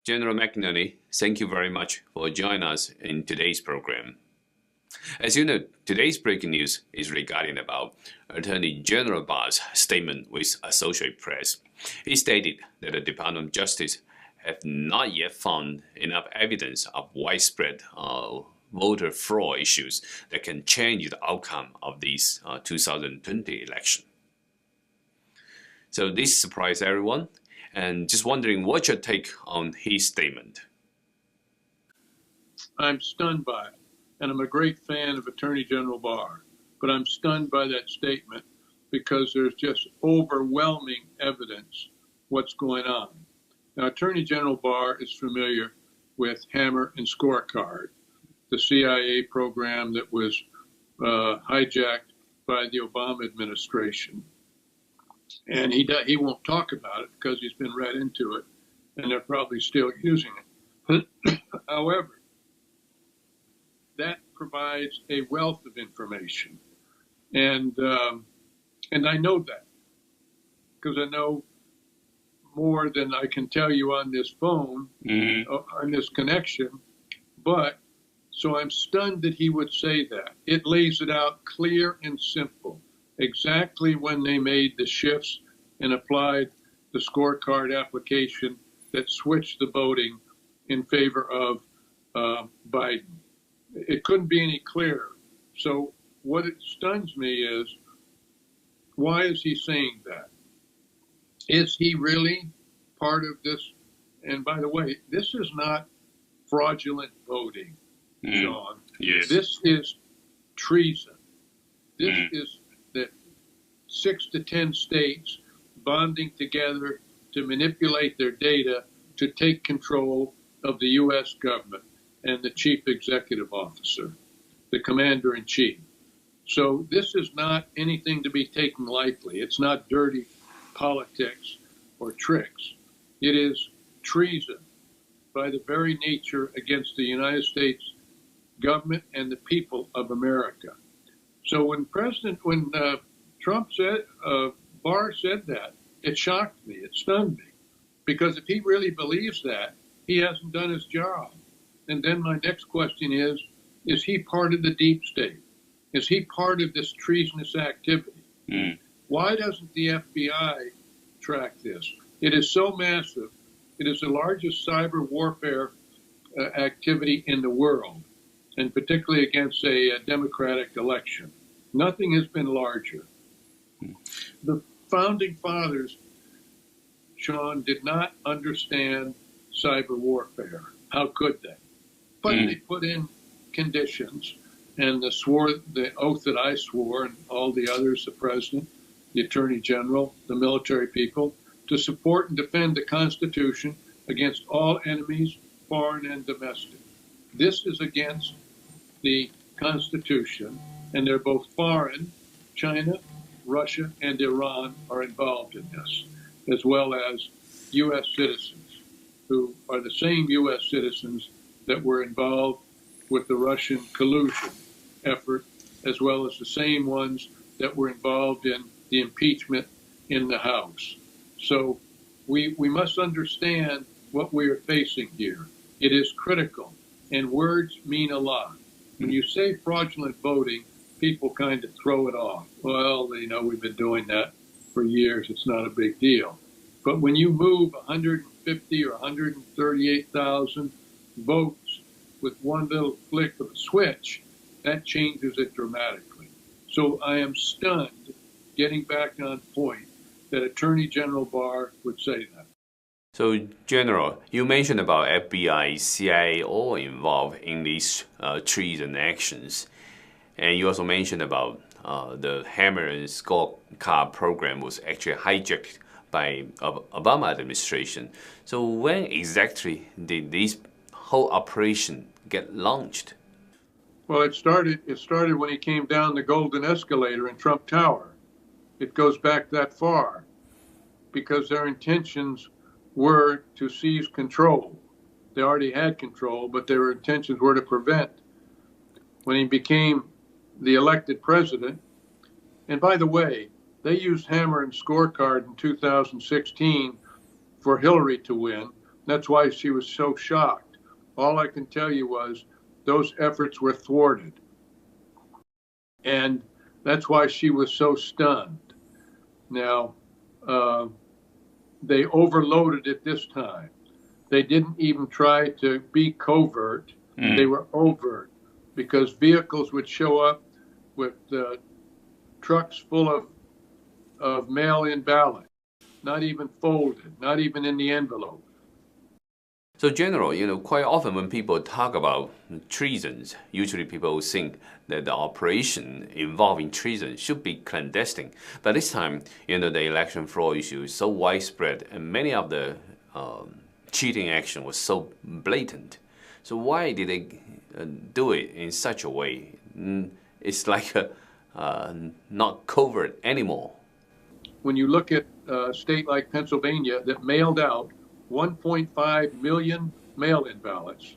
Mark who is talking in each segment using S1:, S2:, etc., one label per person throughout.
S1: General McNally, thank you very much for joining us in today's program. As you know, today's breaking news is regarding about Attorney General Barr's statement with Associated Press. He stated that the Department of Justice have not yet found enough evidence of widespread voter fraud issues that can change the outcome of this 2020 election. So this surprised everyone, and just wondering what's your take on his statement?
S2: I'm stunned by it, and I'm a great fan of Attorney General Barr, but I'm stunned by that statement because there's just overwhelming evidence what's going on. Now, Attorney General Barr is familiar with Hammer and Scorecard, the CIA program that was hijacked by the Obama administration. And he won't talk about it because he's been read into it, and they're probably still using it. However, that provides a wealth of information, and I know that because I know more than I can tell you on this phone, on this connection. But so I'm stunned that he would say that. It lays it out clear and simple, exactly when they made the shifts and applied the scorecard application that switched the voting in favor of Biden. It couldn't be any clearer. So what it stuns me is, why is he saying that? Is he really part of this? And by the way, this is not fraudulent voting, Sean.
S1: Yes.
S2: This is treason. This is that 6 to 10 states bonding together to manipulate their data to take control of the U.S. government and the chief executive officer, the commander-in-chief. So this is not anything to be taken lightly. It's not dirty politics or tricks. It is treason by the very nature against the United States government and the people of America. So when Trump said, Barr said that, it shocked me, it stunned me, because if he really believes that, he hasn't done his job. And then my next question is he part of the deep state? Is he part of this treasonous activity? Why doesn't the FBI track this? It is so massive. It is the largest cyber warfare activity in the world, and particularly against a democratic election. Nothing has been larger. The founding fathers, Sean, did not understand cyber warfare. How could they? But they put in conditions, and the oath that I swore, and all the others, the president, the attorney general, the military people, to support and defend the Constitution against all enemies, foreign and domestic. This is against the Constitution, and they're both foreign. China, Russia, and Iran are involved in this, as well as U.S. citizens, who are the same U.S. citizens that were involved with the Russian collusion effort, as well as the same ones that were involved in the impeachment in the House. So we must understand what we are facing here. It is critical, and words mean a lot. When you say fraudulent voting, people kind of throw it off. Well, we've been doing that for years. It's not a big deal. But when you move 150 or 138,000 votes with one little flick of a switch, that changes it dramatically. So I am stunned, getting back on point, that Attorney General Barr would say that.
S1: So, General, you mentioned about FBI, CIA all involved in these treason actions. And you also mentioned about the Hammer and Scorecard program was actually hijacked by Obama administration. So when exactly did this whole operation get launched?
S2: Well, it started when he came down the golden escalator in Trump Tower. It goes back that far because their intentions were to seize control. They already had control, but their intentions were to prevent. When he became the elected president, and by the way, they used Hammer and Scorecard in 2016 for Hillary to win. That's why she was so shocked. All I can tell you was those efforts were thwarted. And that's why she was so stunned. Now, they overloaded it this time. They didn't even try to be covert. They were overt, because vehicles would show up with trucks full of mail-in ballots, not even folded, not even in the envelope.
S1: So, General, quite often when people talk about treasons, usually people think that the operation involving treason should be clandestine. But this time, the election fraud issue is so widespread, and many of the cheating action was so blatant. So why did they do it in such a way? It's like not covert anymore.
S2: When you look at a state like Pennsylvania that mailed out 1.5 million mail-in ballots,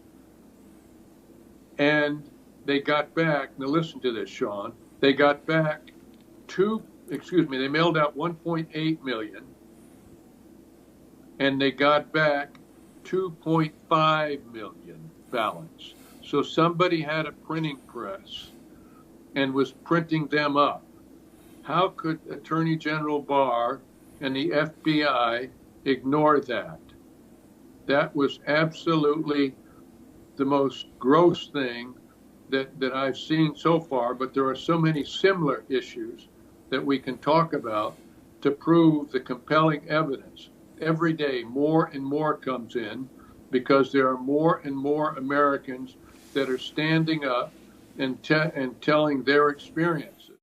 S2: and they got back, now listen to this, Sean, they got back they mailed out 1.8 million, and they got back 2.5 million ballots. So somebody had a printing press and was printing them up. How could Attorney General Barr and the FBI ignore that? That was absolutely the most gross thing that I've seen so far, but there are so many similar issues that we can talk about to prove the compelling evidence. Every day, more and more comes in because there are more and more Americans that are standing up and telling their experiences.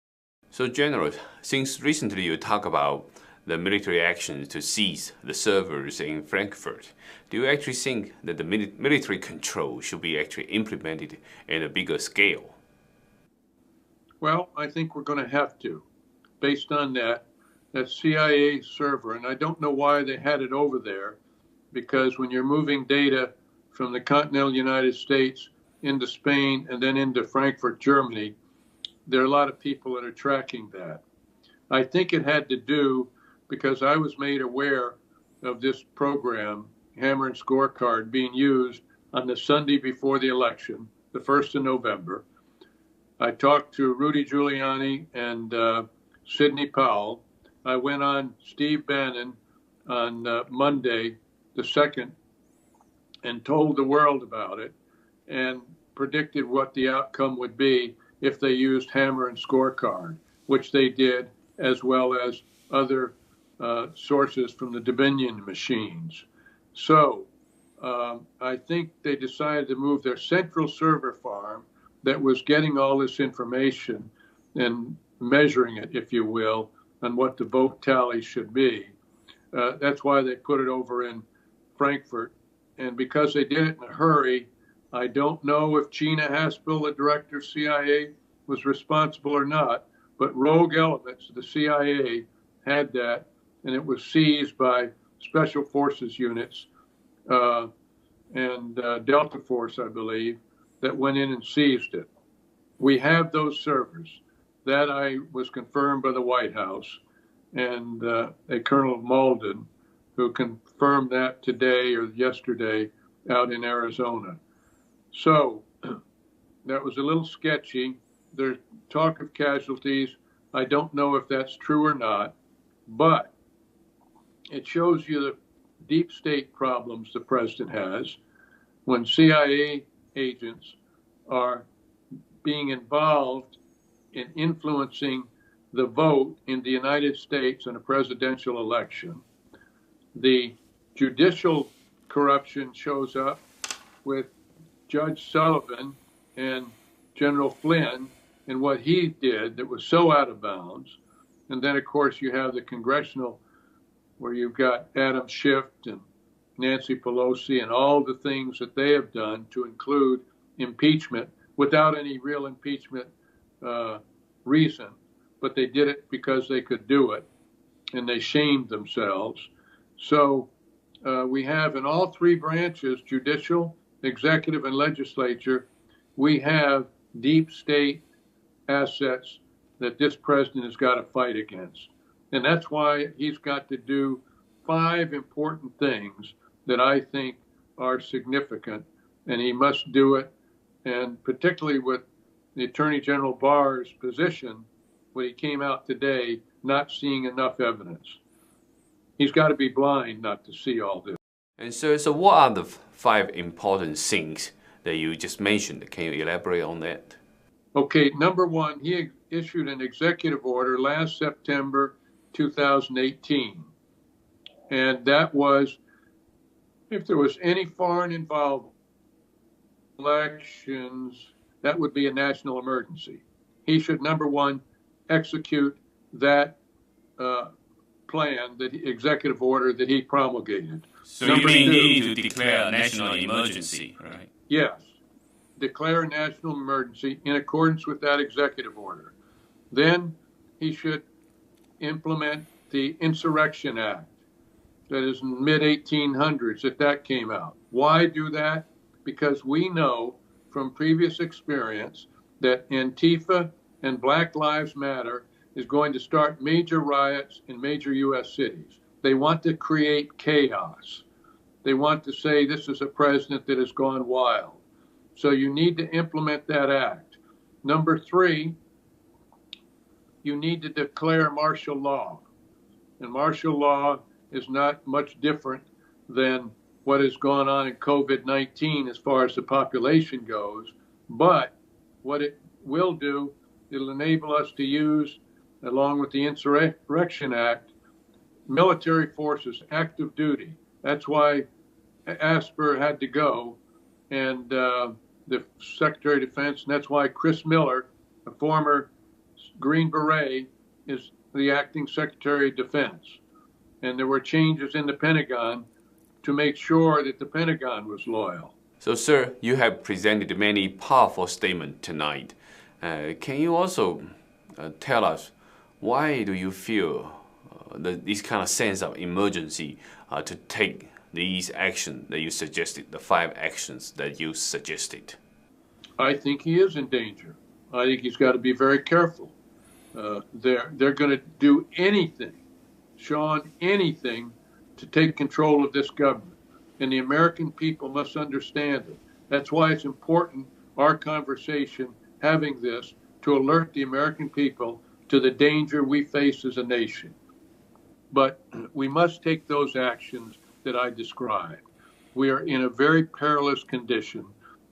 S1: So, General, since recently you talk about the military actions to seize the servers in Frankfurt, do you actually think that the military control should be actually implemented in a bigger scale?
S2: Well, I think we're going to have to, based on that CIA server, and I don't know why they had it over there, because when you're moving data from the continental United States into Spain and then into Frankfurt, Germany, there are a lot of people that are tracking that. I think it had to do because I was made aware of this program, Hammer and Scorecard, being used on the Sunday before the election, the 1st of November. I talked to Rudy Giuliani and Sidney Powell. I went on Steve Bannon on Monday, the 2nd, and told the world about it and predicted what the outcome would be if they used Hammer and Scorecard, which they did, as well as other sources from the Dominion machines. So I think they decided to move their central server farm that was getting all this information and measuring it, if you will, on what the vote tally should be. That's why they put it over in Frankfurt. And because they did it in a hurry, I don't know if Gina Haspel, the director of CIA, was responsible or not, but rogue elements of the CIA had that, and it was seized by Special Forces units and Delta Force, I believe, that went in and seized it. We have those servers. That was confirmed by the White House and a Colonel Malden, who confirmed that today or yesterday out in Arizona. So that was a little sketchy. There's talk of casualties. I don't know if that's true or not, but it shows you the deep state problems the president has when CIA agents are being involved in influencing the vote in the United States in a presidential election. The judicial corruption shows up with Judge Sullivan and General Flynn and what he did that was so out of bounds. And then, of course, you have the congressional, where you've got Adam Schiff and Nancy Pelosi and all the things that they have done to include impeachment without any real impeachment reason. But they did it because they could do it, and they shamed themselves. So we have in all three branches, judicial, executive, and legislature, we have deep state assets that this president has got to fight against. And that's why he's got to do 5 important things that I think are significant, and he must do it. And particularly with the Attorney General Barr's position, when he came out today, not seeing enough evidence. He's got to be blind not to see all this.
S1: And so what are the 5 important things that you just mentioned? Can you elaborate on that?
S2: Okay, number 1, he issued an executive order last September 2018. And that was, if there was any foreign involvement in elections, that would be a national emergency. He should, number 1, execute that plan, the executive order that he promulgated.
S1: So you mean he need to declare a national emergency, right?
S2: Yes. Declare a national emergency in accordance with that executive order. Then he should implement the Insurrection Act. That is in the mid-1800s that came out. Why do that? Because we know from previous experience that Antifa and Black Lives Matter is going to start major riots in major U.S. cities. They want to create chaos. They want to say this is a president that has gone wild. So you need to implement that act. Number 3, you need to declare martial law. And martial law is not much different than what has gone on in COVID-19 as far as the population goes. But what it will do, it'll enable us to use, along with the Insurrection Act, military forces, active duty. That's why Asper had to go, and the Secretary of Defense, and that's why Chris Miller, a former Green Beret, is the acting Secretary of Defense. And there were changes in the Pentagon to make sure that the Pentagon was loyal.
S1: So, sir, you have presented many powerful statements tonight. Can you also tell us why do you feel this kind of sense of emergency to take these actions that you suggested, the 5 actions that you suggested?
S2: I think he is in danger. I think he's got to be very careful. They're going to do anything, Sean, anything to take control of this government. And the American people must understand it. That's why it's important, our conversation, having this, to alert the American people to the danger we face as a nation. But we must take those actions that I described. We are in a very perilous condition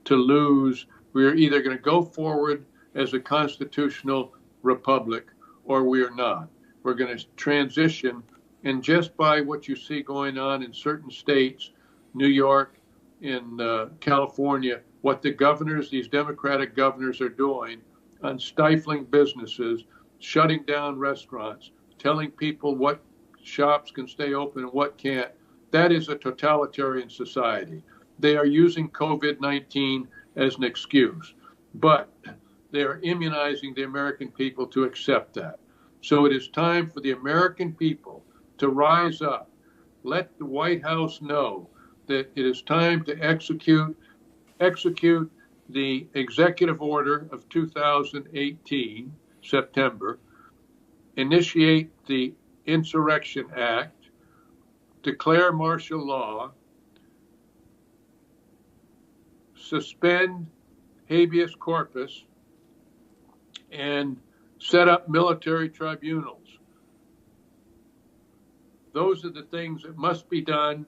S2: to lose. We are either going to go forward as a constitutional republic or we are not. We're going to transition. And just by what you see going on in certain states, New York, in California, what the governors, these Democratic governors are doing on stifling businesses, shutting down restaurants, telling people what shops can stay open and what can't, that is a totalitarian society. They are using COVID-19 as an excuse, but they are immunizing the American people to accept that. So it is time for the American people to rise up. Let the White House know that it is time to execute the executive order of 2018, September, initiate the Insurrection Act, declare martial law, suspend habeas corpus, and set up military tribunals. Those are the things that must be done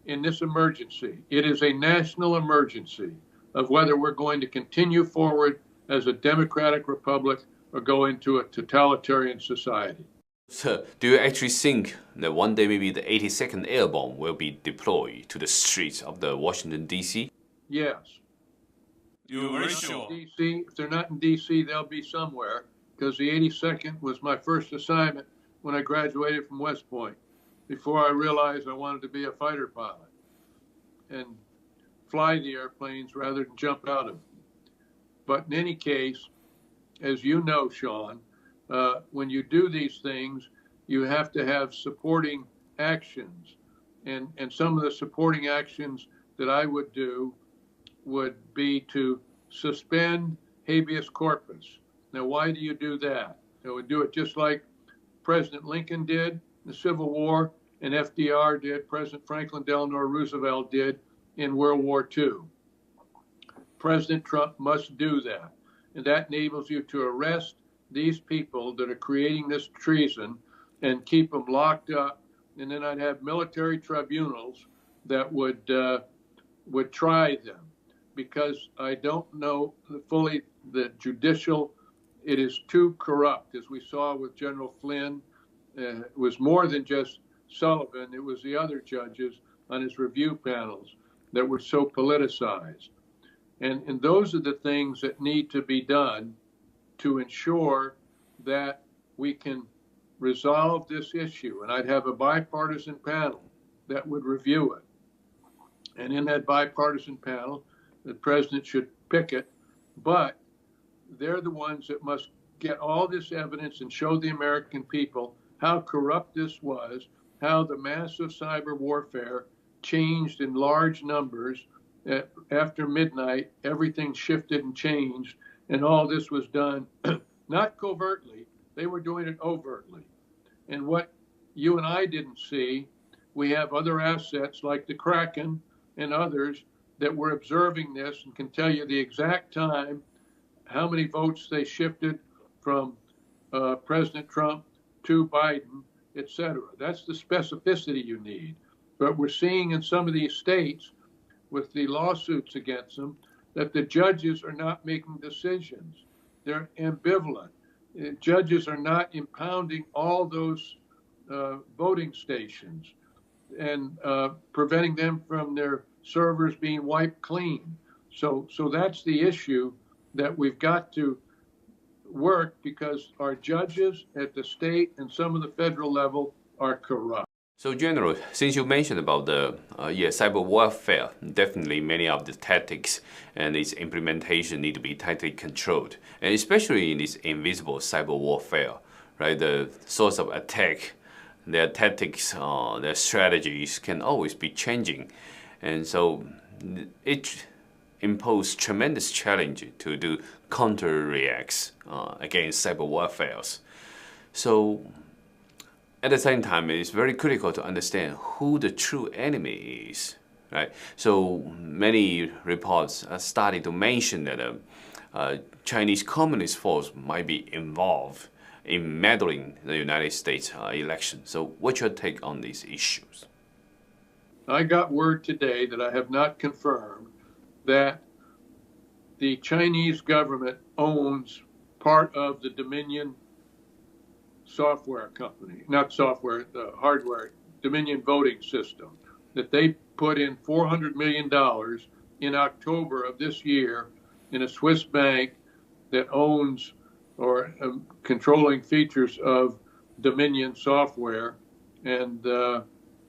S2: in this emergency. It is a national emergency of whether we're going to continue forward as a democratic republic or go into a totalitarian society.
S1: So, do you actually think that one day maybe the 82nd Airborne will be deployed to the streets of the Washington, D.C.?
S2: Yes.
S1: You're very sure?
S2: D.C. If they're not in D.C., they'll be somewhere, because the 82nd was my first assignment when I graduated from West Point, before I realized I wanted to be a fighter pilot and fly the airplanes rather than jump out of them. But in any case, as you know, Sean, when you do these things, you have to have supporting actions. And some of the supporting actions that I would do would be to suspend habeas corpus. Now, why do you do that? You would do it just like President Lincoln did in the Civil War. and FDR did, President Franklin Delano Roosevelt did in World War II. President Trump must do that. And that enables you to arrest these people that are creating this treason and keep them locked up. And then I'd have military tribunals that would try them, because I don't know fully the judicial, it is too corrupt, as we saw with General Flynn. It was more than just Sullivan, it was the other judges on his review panels that were so politicized. And those are the things that need to be done to ensure that we can resolve this issue. And I'd have a bipartisan panel that would review it. And in that bipartisan panel, the president should pick it, but they're the ones that must get all this evidence and show the American people how corrupt this was, how the massive cyber warfare changed in large numbers. After midnight, everything shifted and changed, and all this was done not covertly, they were doing it overtly. And what you and I didn't see, we have other assets like the Kraken and others that were observing this and can tell you the exact time, how many votes they shifted from President Trump to Biden, etc. That's the specificity you need. But we're seeing in some of these states, with the lawsuits against them, that the judges are not making decisions. They're ambivalent. Judges are not impounding all those voting stations and preventing them from their servers being wiped clean. So that's the issue that we've got to work, because our judges at the state and some of the federal level are corrupt.
S1: So, General, since you mentioned about the cyber warfare, definitely many of the tactics and its implementation need to be tightly controlled, and especially in this invisible cyber warfare, right? The source of attack, their tactics, their strategies can always be changing, and so it imposes tremendous challenge to do counter reacts against cyber warfares. So, at the same time, it is very critical to understand who the true enemy is, right? So many reports are starting to mention that Chinese Communist force might be involved in meddling the United States election. So what's your take on these issues?
S2: I got word today that I have not confirmed that the Chinese government owns part of the Dominion software company, not software, the hardware, Dominion voting system, that they put in $400 million in October of this year in a Swiss bank that owns or controlling features of Dominion software. And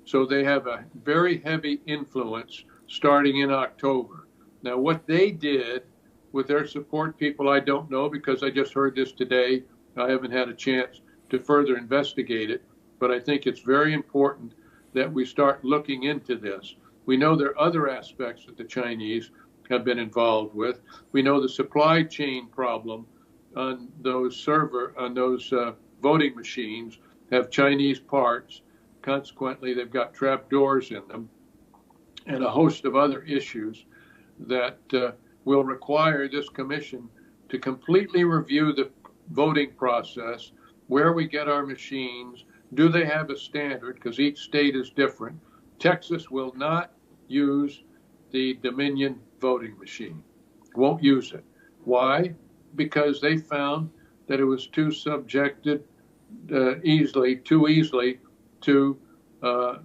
S2: so they have a very heavy influence starting in October. Now, what they did with their support people, I don't know, because I just heard this today. I haven't had a chance to further investigate it, but I think it's very important that we start looking into this. We know there are other aspects that the Chinese have been involved with. We know the supply chain problem on those voting machines have Chinese parts. Consequently, they've got trapdoors in them, and a host of other issues that will require this commission to completely review the voting process, where we get our machines, do they have a standard, because each state is different. Texas will not use the Dominion voting machine, won't use it. Why? Because they found that it was too subjected too easily to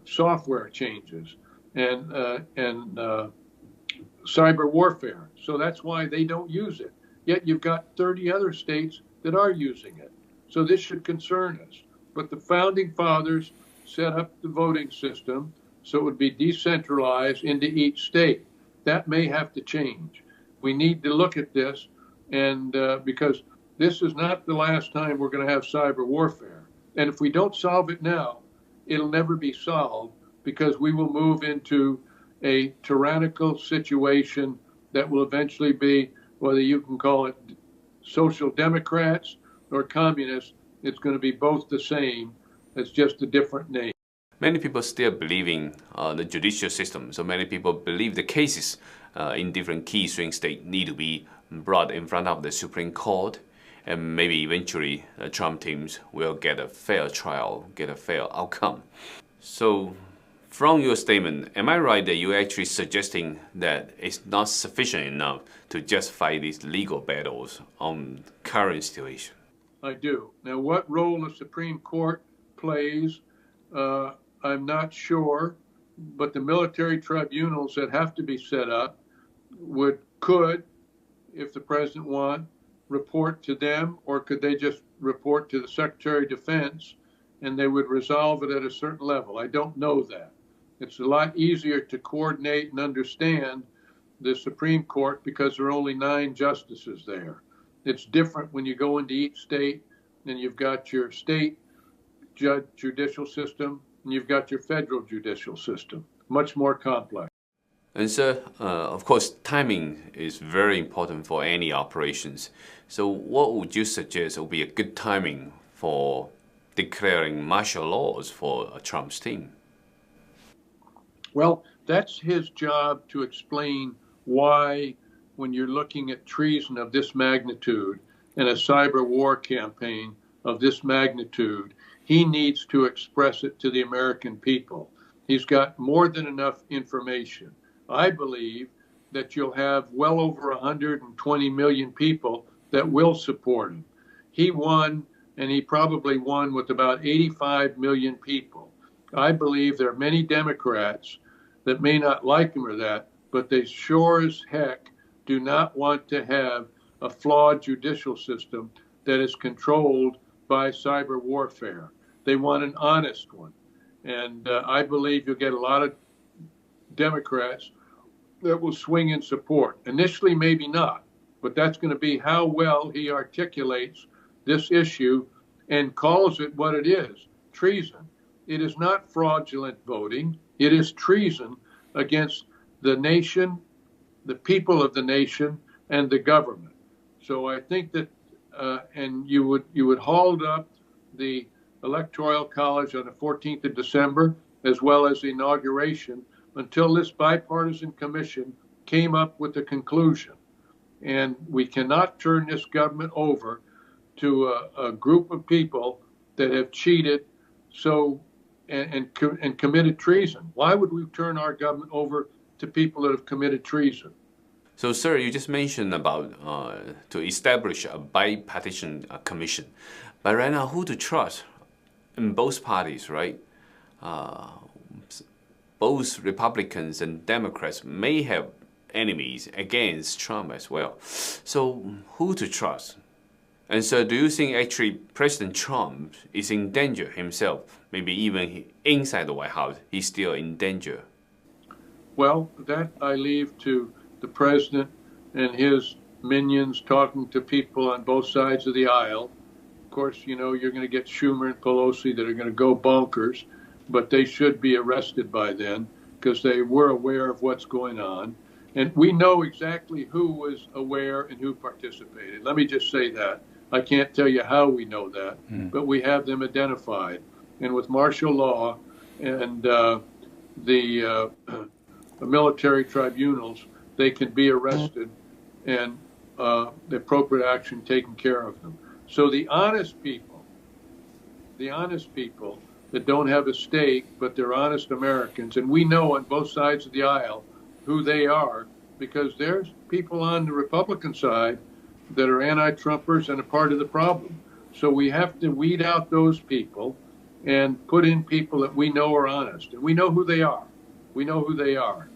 S2: software changes and cyber warfare. So that's why they don't use it. Yet you've got 30 other states that are using it. So this should concern us. But the founding fathers set up the voting system so it would be decentralized into each state. That may have to change. We need to look at this, and because this is not the last time we're going to have cyber warfare. And if we don't solve it now, it'll never be solved, because we will move into a tyrannical situation that will eventually be, whether you can call it social democrats or communists, it's going to be both the same. It's just a different name.
S1: many people still believe in the judicial system. So many people believe the cases in different key swing states need to be brought in front of the Supreme Court, and maybe eventually the Trump teams will get a fair trial, get a fair outcome. So from your statement, am I right that you're actually suggesting that it's not sufficient enough to just fight these legal battles on current situation?
S2: I do. Now, what role the Supreme Court plays, I'm not sure, but the military tribunals that have to be set up could, if the president wants, report to them, or could they just report to the Secretary of Defense and they would resolve it at a certain level? I don't know that. It's a lot easier to coordinate and understand the Supreme Court because there are only 9 justices there. It's different when you go into each state and you've got your state judicial system and you've got your federal judicial system. Much more complex.
S1: And so, of course, timing is very important for any operations. So what would you suggest would be a good timing for declaring martial laws for Trump's team?
S2: Well, that's his job to explain why, when you're looking at treason of this magnitude and a cyber war campaign of this magnitude, he needs to express it to the American people. He's got more than enough information. I believe that you'll have well over 120 million people that will support him. He won, and he probably won with about 85 million people. I believe there are many Democrats that may not like him or that, but they sure as heck do not want to have a flawed judicial system that is controlled by cyber warfare. They want an honest one. And I believe you'll get a lot of Democrats that will swing in support. Initially, maybe not, but that's going to be how well he articulates this issue and calls it what it is, treason. It is not fraudulent voting. It is treason against the nation, the people of the nation, and the government. So I think that, and you would hold up the Electoral College on the 14th of December, as well as the inauguration, until this bipartisan commission came up with a conclusion. And we cannot turn this government over to a group of people that have cheated and committed treason. Why would we turn our government over to people that have committed treason?
S1: So, sir, you just mentioned about to establish a bipartisan commission. But right now, who to trust in both parties, right? Both Republicans and Democrats may have enemies against Trump as well. So who to trust? And so do you think actually President Trump is in danger himself? Maybe even inside the White House, he's still in danger?
S2: Well, that I leave to the president and his minions talking to people on both sides of the aisle. Of course, you know, you're going to get Schumer and Pelosi that are going to go bonkers, but they should be arrested by then because they were aware of what's going on. And we know exactly who was aware and who participated. Let me just say that. I can't tell you how we know that, but we have them identified. And with martial law and the military tribunals, they can be arrested and the appropriate action taken care of them. So the honest people that don't have a stake, but they're honest Americans, and we know on both sides of the aisle who they are, because there's people on the Republican side that are anti-Trumpers and a part of the problem. So we have to weed out those people and put in people that we know are honest. And we know who they are. We know who they are.